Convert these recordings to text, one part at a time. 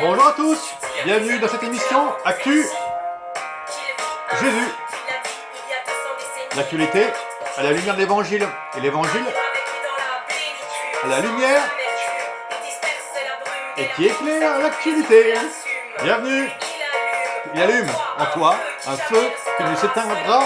Bonjour à tous, bienvenue dans cette émission Actu Jésus. L'actualité à la lumière de l'évangile et l'évangile à la lumière et qui éclaire l'actualité. Bienvenue, il allume en toi un feu qui ne s'éteindra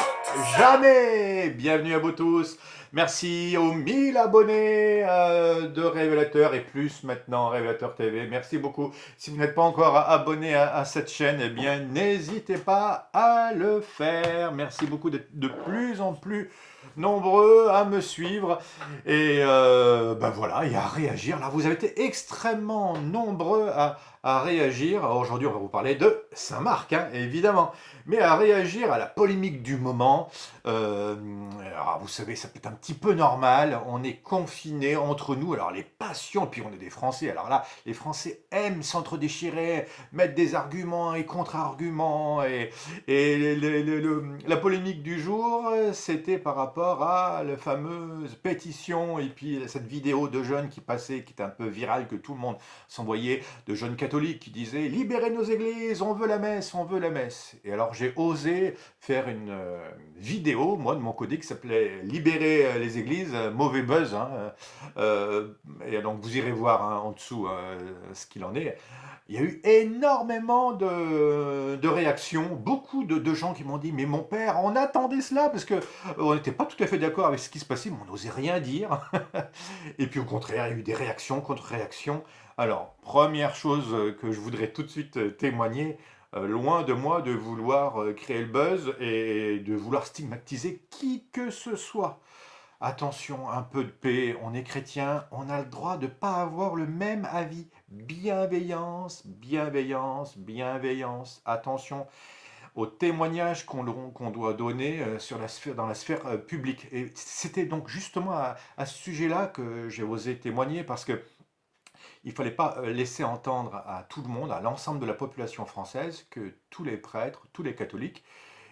jamais. Bienvenue à vous tous. Merci aux 1000 abonnés de Révélateur et plus maintenant Révélateur TV. Merci beaucoup. Si vous n'êtes pas encore abonné à cette chaîne, eh bien n'hésitez pas à le faire. Merci beaucoup d'être de plus en plus nombreux à me suivre et ben voilà, et à réagir. Là, vous avez été extrêmement nombreux à réagir. Aujourd'hui, on va vous parler de Saint-Marc, hein, évidemment, mais à réagir à la polémique du moment. Alors, vous savez, ça peut être un petit peu normal. On est confinés entre nous. Alors, les passions, puis on est des Français. Alors là, les Français aiment s'entre-déchirer, mettre des arguments et contre-arguments. La polémique du jour, c'était par rapport à la fameuse pétition et puis cette vidéo de jeunes qui passait, qui était un peu virale, que tout le monde s'envoyait, de jeunes catholiques qui disaient « Libérez nos églises, on veut la messe, on veut la messe ». Et alors j'ai osé faire une vidéo, moi de mon côté, qui s'appelait « Libérer les églises », mauvais buzz, hein, et donc vous irez voir hein, en dessous ce qu'il en est. Il y a eu énormément de réactions, beaucoup de gens qui m'ont dit « Mais mon père, on attendait cela !» parce qu'on n'était pas tout à fait d'accord avec ce qui se passait, mais on n'osait rien dire. Et puis au contraire, il y a eu des réactions, contre-réactions. Alors, première chose que je voudrais tout de suite témoigner, loin de moi de vouloir créer le buzz et de vouloir stigmatiser qui que ce soit. Attention, un peu de paix, on est chrétien, on a le droit de ne pas avoir le même avis. Bienveillance, bienveillance, bienveillance. Attention aux témoignages qu'on doit donner dans la sphère publique. Et c'était donc justement à ce sujet-là que j'ai osé témoigner parce que il ne fallait pas laisser entendre à tout le monde, à l'ensemble de la population française, que tous les prêtres, tous les catholiques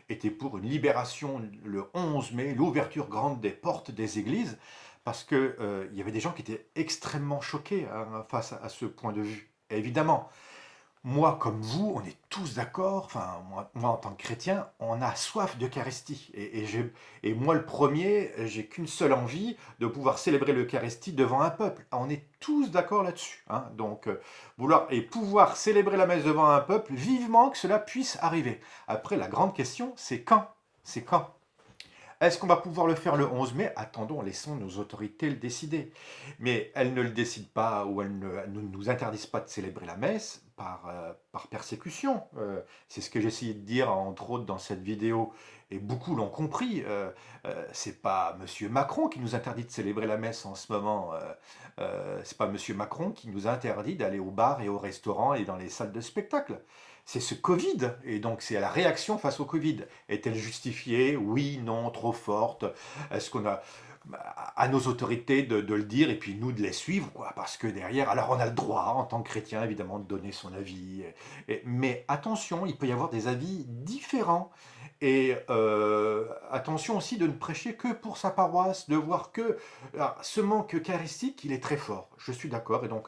étaient pour une libération le 11 mai, l'ouverture grande des portes des églises, parce qu'il y avait des gens qui étaient extrêmement choqués hein, face à ce point de vue. Et évidemment, moi comme vous, on est tous d'accord, enfin moi, en tant que chrétien, on a soif d'Eucharistie. Et moi le premier, j'ai qu'une seule envie, de pouvoir célébrer l'Eucharistie devant un peuple. On est tous d'accord là-dessus. Hein. Donc vouloir et pouvoir célébrer la messe devant un peuple, vivement que cela puisse arriver. Après la grande question, c'est quand? C'est quand? Est-ce qu'on va pouvoir le faire le 11 mai? Attendons, laissons nos autorités le décider. Mais elles ne le décident pas ou elles ne nous interdisent pas de célébrer la messe par persécution. C'est ce que j'ai essayé de dire, entre autres, dans cette vidéo. Et beaucoup l'ont compris. C'est pas M. Macron qui nous interdit de célébrer la messe en ce moment. C'est pas M. Macron qui nous interdit d'aller au bar et au restaurant et dans les salles de spectacle. C'est ce Covid, et donc c'est à la réaction face au Covid. Est-elle justifiée? Oui, non, trop forte? Est-ce qu'on a à nos autorités de le dire et puis nous de les suivre, quoi, parce que derrière, alors on a le droit en tant que chrétien évidemment de donner son avis, mais attention, il peut y avoir des avis différents et attention aussi de ne prêcher que pour sa paroisse, de voir que alors, ce manque eucharistique, il est très fort, je suis d'accord, et donc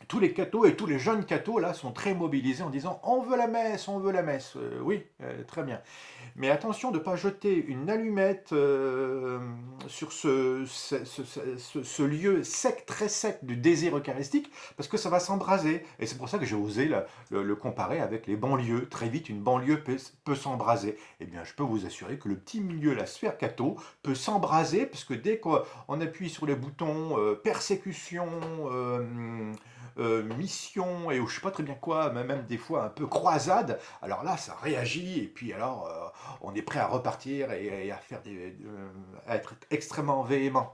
tous les cathos et tous les jeunes cathos là sont très mobilisés en disant on veut la messe, on veut la messe. Oui, très bien. Mais attention de ne pas jeter une allumette sur ce lieu sec, très sec du désir eucharistique, parce que ça va s'embraser. Et c'est pour ça que j'ai osé le comparer avec les banlieues. Très vite, une banlieue peut s'embraser. Eh bien, je peux vous assurer que le petit milieu, la sphère catho, peut s'embraser, parce que dès qu'on appuie sur les boutons persécution, mission et je sais pas très bien quoi, même des fois un peu croisade, alors là ça réagit et puis alors on est prêt à repartir et à faire à être extrêmement véhément.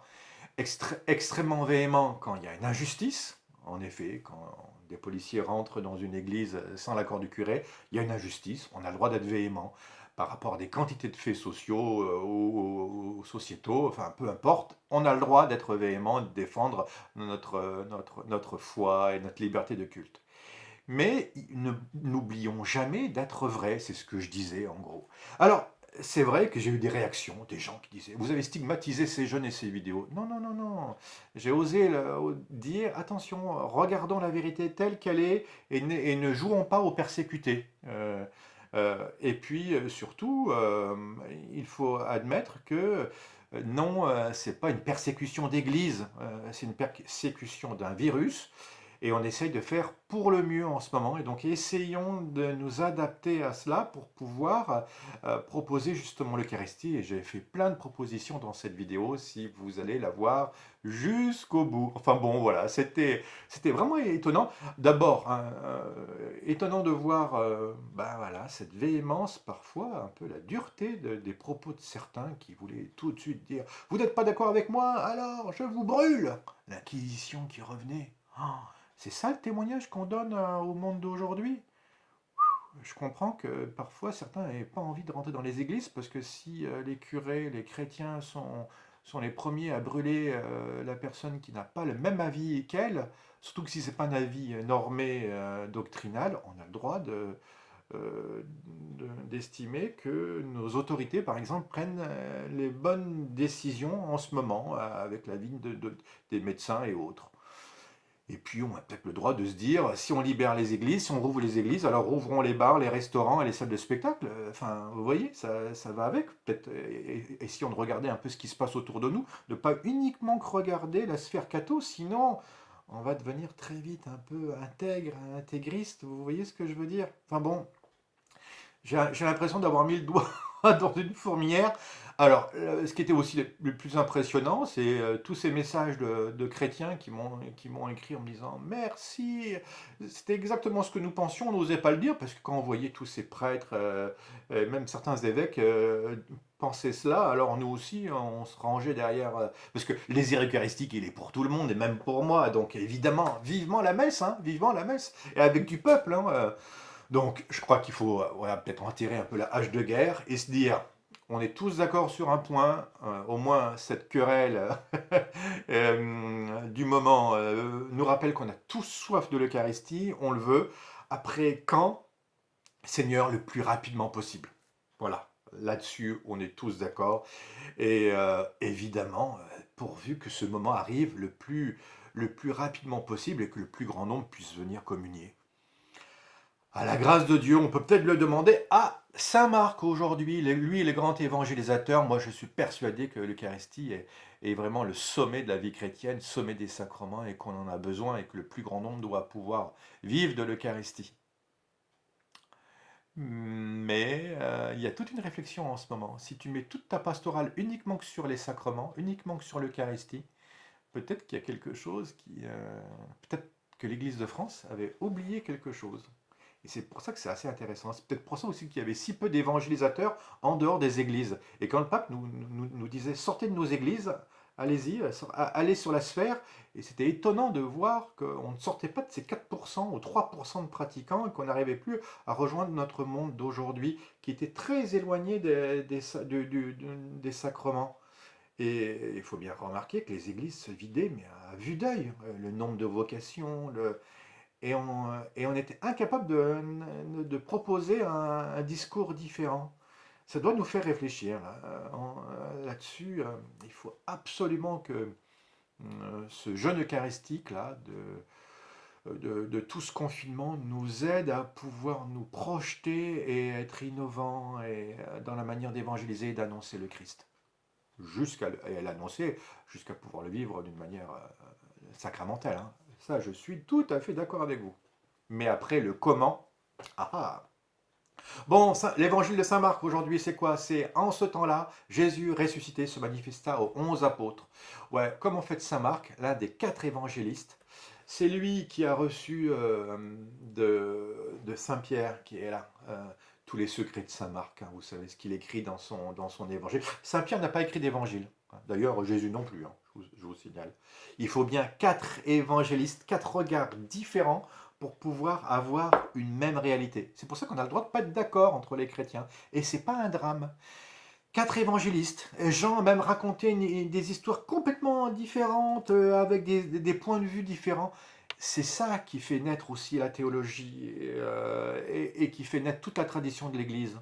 Extrêmement véhément quand il y a une injustice, en effet, quand des policiers rentrent dans une église sans l'accord du curé, il y a une injustice, on a le droit d'être véhément par rapport à des quantités de faits sociaux ou sociétaux, enfin peu importe, on a le droit d'être véhément, de défendre notre foi et notre liberté de culte. Mais n'oublions jamais d'être vrai, c'est ce que je disais en gros. Alors, c'est vrai que j'ai eu des réactions, des gens qui disaient: «Vous avez stigmatisé ces jeunes et ces vidéos». Non, non, non, non, j'ai osé dire: «Attention, regardons la vérité telle qu'elle est et ne jouons pas aux persécutés». Et puis, surtout, il faut admettre que, non, c'est pas une persécution d'église, c'est une persécution d'un virus et on essaye de faire pour le mieux en ce moment et donc essayons de nous adapter à cela pour pouvoir proposer justement l'Eucharistie et j'ai fait plein de propositions dans cette vidéo si vous allez la voir jusqu'au bout. Enfin bon voilà, c'était vraiment étonnant. D'abord, hein, étonnant de voir ben voilà, cette véhémence, parfois un peu la dureté des propos de certains qui voulaient tout de suite dire «Vous n'êtes pas d'accord avec moi, alors je vous brûle!» L'Inquisition qui revenait. Oh, c'est ça le témoignage qu'on donne au monde d'aujourd'hui? Je comprends que parfois certains n'aient pas envie de rentrer dans les églises parce que si les curés, les chrétiens sont les premiers à brûler la personne qui n'a pas le même avis qu'elle, surtout que si c'est pas un avis normé doctrinal, on a le droit d'estimer que nos autorités, par exemple, prennent les bonnes décisions en ce moment avec l'avis des médecins et autres. Et puis, on a peut-être le droit de se dire, si on libère les églises, si on rouvre les églises, alors rouvrons les bars, les restaurants et les salles de spectacle. Enfin, vous voyez, ça va avec. Peut-être, et si on regardait un peu ce qui se passe autour de nous, ne pas uniquement que regarder la sphère catho, sinon on va devenir très vite un peu intègre, intégriste. Vous voyez ce que je veux dire? Enfin bon, j'ai l'impression d'avoir mis le doigt dans une fourmilière. Alors, ce qui était aussi le plus impressionnant, c'est tous ces messages de chrétiens qui m'ont écrit en me disant merci. C'était exactement ce que nous pensions, on n'osait pas le dire, parce que quand on voyait tous ces prêtres, et même certains évêques penser cela, alors nous aussi, on se rangeait derrière. Parce que les eucharistiques, il est pour tout le monde, et même pour moi, donc évidemment, vivement la messe, hein, vivement la messe, et avec du peuple. Hein, donc, je crois qu'il faut voilà, peut-être enterrer un peu la hache de guerre et se dire, on est tous d'accord sur un point, au moins cette querelle du moment nous rappelle qu'on a tous soif de l'Eucharistie, on le veut. Après, quand? Seigneur, le plus rapidement possible. Voilà, là-dessus, on est tous d'accord. Et évidemment, pourvu que ce moment arrive le plus rapidement possible et que le plus grand nombre puisse venir communier. À la grâce de Dieu, on peut peut-être le demander à Saint Marc aujourd'hui. Lui, le grand évangélisateur. Moi, je suis persuadé que l'Eucharistie est vraiment le sommet de la vie chrétienne, sommet des sacrements, et qu'on en a besoin et que le plus grand nombre doit pouvoir vivre de l'Eucharistie. Mais il y a toute une réflexion en ce moment. Si tu mets toute ta pastorale uniquement que sur les sacrements, uniquement que sur l'Eucharistie, peut-être qu'il y a quelque chose qui... peut-être que l'Église de France avait oublié quelque chose. Et c'est pour ça que c'est assez intéressant. C'est peut-être pour ça aussi qu'il y avait si peu d'évangélisateurs en dehors des églises. Et quand le pape nous disait sortez de nos églises, allez-y, allez sur la sphère, et c'était étonnant de voir qu'on ne sortait pas de ces 4% ou 3% de pratiquants et qu'on n'arrivait plus à rejoindre notre monde d'aujourd'hui qui était très éloigné des sacrements. Et il faut bien remarquer que les églises se vidaient, mais à vue d'œil. Le nombre de vocations, et on était incapable de proposer un discours différent. Ça doit nous faire réfléchir là-dessus. Il faut absolument que ce jeûne eucharistique là, de tout ce confinement nous aide à pouvoir nous projeter et être innovants dans la manière d'évangéliser et d'annoncer le Christ. Jusqu'à l'annoncer, jusqu'à pouvoir le vivre d'une manière sacramentelle. Hein. Ça, je suis tout à fait d'accord avec vous. Mais après, le comment. Ah ah. Bon, l'évangile de Saint Marc aujourd'hui, c'est quoi? C'est en ce temps-là, Jésus ressuscité se manifesta aux 11 apôtres. Ouais, comme on fait de Saint Marc, l'un des 4 évangélistes, c'est lui qui a reçu de Saint Pierre, qui est là, tous les secrets de Saint Marc. Hein, vous savez ce qu'il écrit dans son évangile. Saint Pierre n'a pas écrit d'évangile. D'ailleurs, Jésus non plus, hein, je vous signale. Il faut bien 4 évangélistes, 4 regards différents pour pouvoir avoir une même réalité. C'est pour ça qu'on a le droit de pas être d'accord entre les chrétiens. Et c'est pas un drame. 4 évangélistes, Jean a même raconté des histoires complètement différentes, avec des points de vue différents. C'est ça qui fait naître aussi la théologie et qui fait naître toute la tradition de l'Église.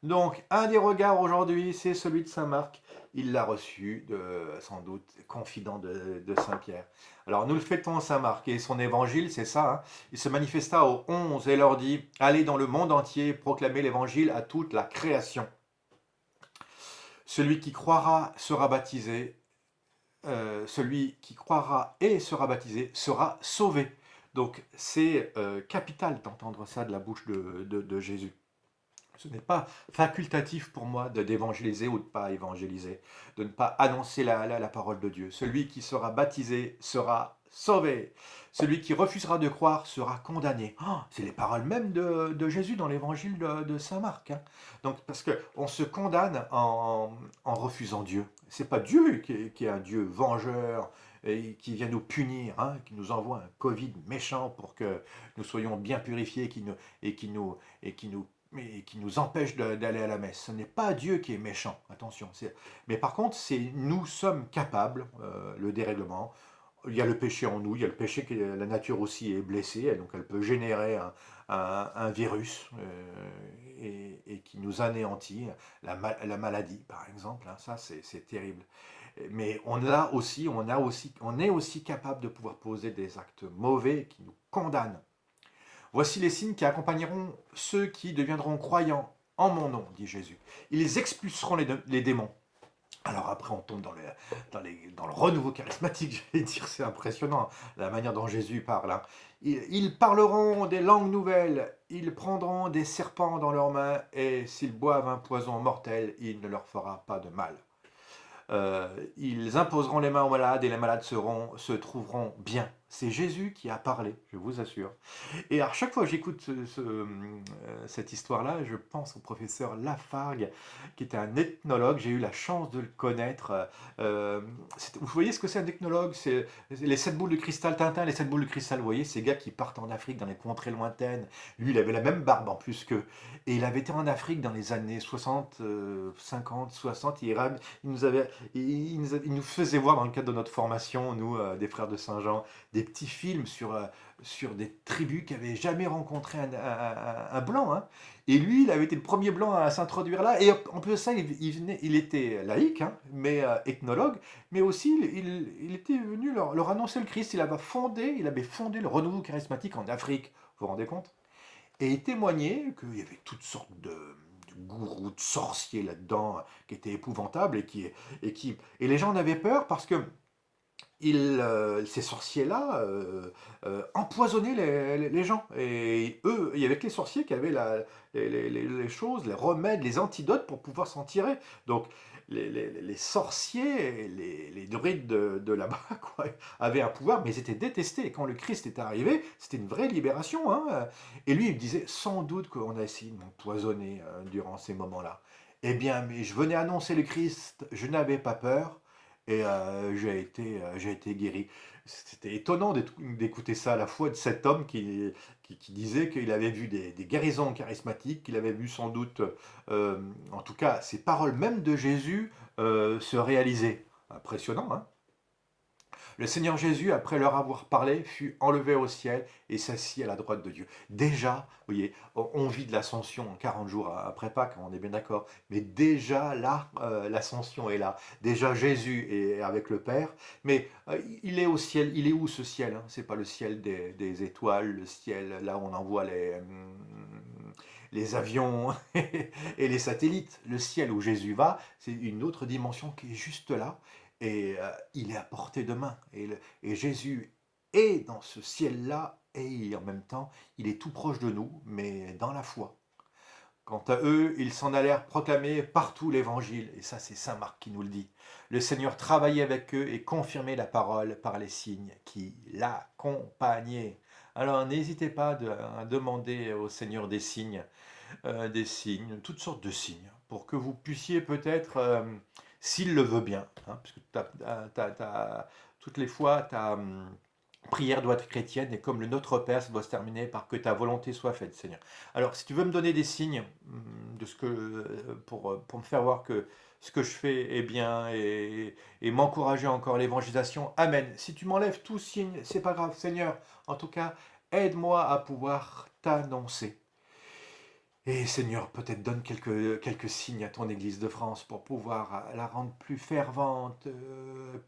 Donc, un des regards aujourd'hui, c'est celui de saint Marc. Il l'a reçu, sans doute, confident de saint Pierre. Alors, nous le fêtons saint Marc, et son évangile, c'est ça, hein. Il se manifesta aux 11 et leur dit, allez dans le monde entier, proclamer l'évangile à toute la création. Celui qui croira sera baptisé, celui qui croira et sera baptisé sera sauvé. Donc, c'est capital d'entendre ça de la bouche de Jésus. Ce n'est pas facultatif pour moi d'évangéliser ou de ne pas évangéliser, de ne pas annoncer la parole de Dieu. Celui qui sera baptisé sera sauvé. Celui qui refusera de croire sera condamné. Oh, c'est les paroles même de Jésus dans l'évangile de saint Marc, hein. Donc, parce qu'on se condamne en refusant Dieu. C'est pas Dieu qui est un Dieu vengeur et qui vient nous punir, hein, qui nous envoie un Covid méchant pour que nous soyons bien purifiés et qui nous empêche d'aller à la messe. Ce n'est pas Dieu qui est méchant, attention. Mais par contre, nous sommes capables, le dérèglement, il y a le péché en nous, il y a le péché que la nature aussi est blessée, donc elle peut générer un virus et qui nous anéantit, la maladie par exemple, hein, ça c'est terrible. Mais on est aussi capable de pouvoir poser des actes mauvais qui nous condamnent. Voici les signes qui accompagneront ceux qui deviendront croyants en mon nom, dit Jésus. Ils expulseront les démons. Alors après, on tombe dans le renouveau charismatique, j'allais dire, c'est impressionnant la manière dont Jésus parle, hein. Ils parleront des langues nouvelles, ils prendront des serpents dans leurs mains, et s'ils boivent un poison mortel, il ne leur fera pas de mal. Ils imposeront les mains aux malades et les malades se trouveront bien. C'est Jésus qui a parlé, je vous assure. Et à chaque fois que j'écoute cette histoire-là, je pense au professeur Lafargue, qui était un ethnologue. J'ai eu la chance de le connaître. Vous voyez ce que c'est un ethnologue? C'est les 7 boules de cristal, Tintin, les 7 boules de cristal. Vous voyez, ces gars qui partent en Afrique, dans les contrées lointaines. Lui, il avait la même barbe en plus qu'eux. Et il avait été en Afrique dans les années 60, 50, 60. Il nous faisait voir dans le cadre de notre formation, nous, des frères de Saint-Jean, des petits films sur des tribus qui n'avaient jamais rencontré un blanc, hein. Et lui, il avait été le premier blanc à s'introduire là. Et en plus de ça, il était laïque, hein, mais ethnologue, mais aussi il était venu leur annoncer le Christ. Il avait fondé le renouveau charismatique en Afrique, vous vous rendez compte? Et il témoignait qu'il y avait toutes sortes de gourous, de sorciers là-dedans, qui étaient épouvantables et les gens en avaient peur parce que ces sorciers-là empoisonnaient les gens. Et eux, il y avait que les sorciers qui avaient les choses, les remèdes, les antidotes pour pouvoir s'en tirer. Donc les sorciers, les druides de là-bas, quoi, avaient un pouvoir, mais ils étaient détestés. Et quand le Christ est arrivé, c'était une vraie libération, hein. Et lui, il me disait, sans doute qu'on a essayé de m'empoisonner durant ces moments-là. Eh bien, mais je venais annoncer le Christ, je n'avais pas peur. Et j'ai été guéri. C'était étonnant d'écouter ça à la fois de cet homme qui disait qu'il avait vu des guérisons charismatiques, qu'il avait vu sans doute, en tout cas, ces paroles même de Jésus se réaliser. Impressionnant, hein? Le Seigneur Jésus, après leur avoir parlé, fut enlevé au ciel et s'assit à la droite de Dieu. Déjà, vous voyez, on vit de l'ascension 40 jours après Pâques, on est bien d'accord, mais déjà là, l'ascension est là. Déjà Jésus est avec le Père, mais il est au ciel. Il est où ce ciel, hein? C'est pas le ciel des étoiles, le ciel là où on envoie les avions et les satellites. Le ciel où Jésus va, c'est une autre dimension qui est juste là. Et il est à portée de main. Et Jésus est dans ce ciel-là, et en même temps, il est tout proche de nous, mais dans la foi. Quant à eux, ils s'en allèrent proclamer partout l'évangile. Et ça, c'est saint Marc qui nous le dit. Le Seigneur travaillait avec eux et confirmait la parole par les signes qui l'accompagnaient. Alors, n'hésitez pas à demander au Seigneur des signes, toutes sortes de signes, pour que vous puissiez peut-être, s'il le veut bien, hein, parce que toutes les fois, ta prière doit être chrétienne, et comme le Notre Père, ça doit se terminer par que ta volonté soit faite, Seigneur. Alors, si tu veux me donner des signes pour me faire voir que ce que je fais est bien et m'encourager encore l'évangélisation, Amen. Si tu m'enlèves tout signe, c'est pas grave, Seigneur. En tout cas, aide-moi à pouvoir t'annoncer. Et Seigneur, peut-être donne quelques signes à ton Église de France pour pouvoir la rendre plus fervente,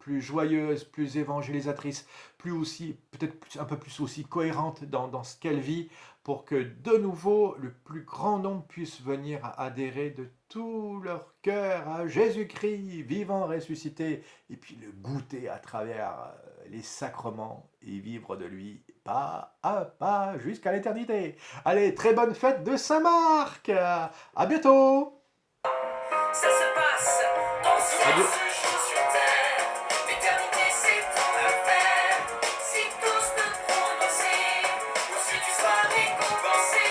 plus joyeuse, plus évangélisatrice, plus aussi, peut-être un peu plus aussi cohérente dans ce qu'elle vit, pour que de nouveau le plus grand nombre puisse venir à adhérer de tout leur cœur à Jésus-Christ, vivant, ressuscité, et puis le goûter à travers les sacrements et vivre de lui pas à pas jusqu'à l'éternité. Allez, très bonne fête de Saint-Marc. À bientôt. Ça se passe, ton ciel Adieu. se joue sur terre. L'éternité c'est ton affaire. Si tous te prononcer, ou si tu seras récompensé.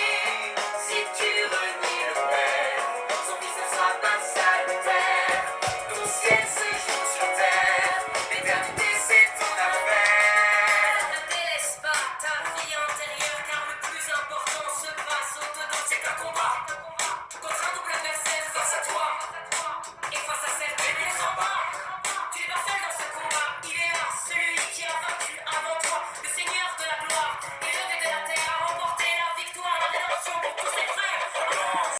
Si tu renies le Père, son fils ne sera pas salutaire. Ton ciel se joue sur terre. L'éternité c'est ton affaire. Ne délaisse pas ta vie intérieure, car le plus important se passe au-dedans, c'est un combat.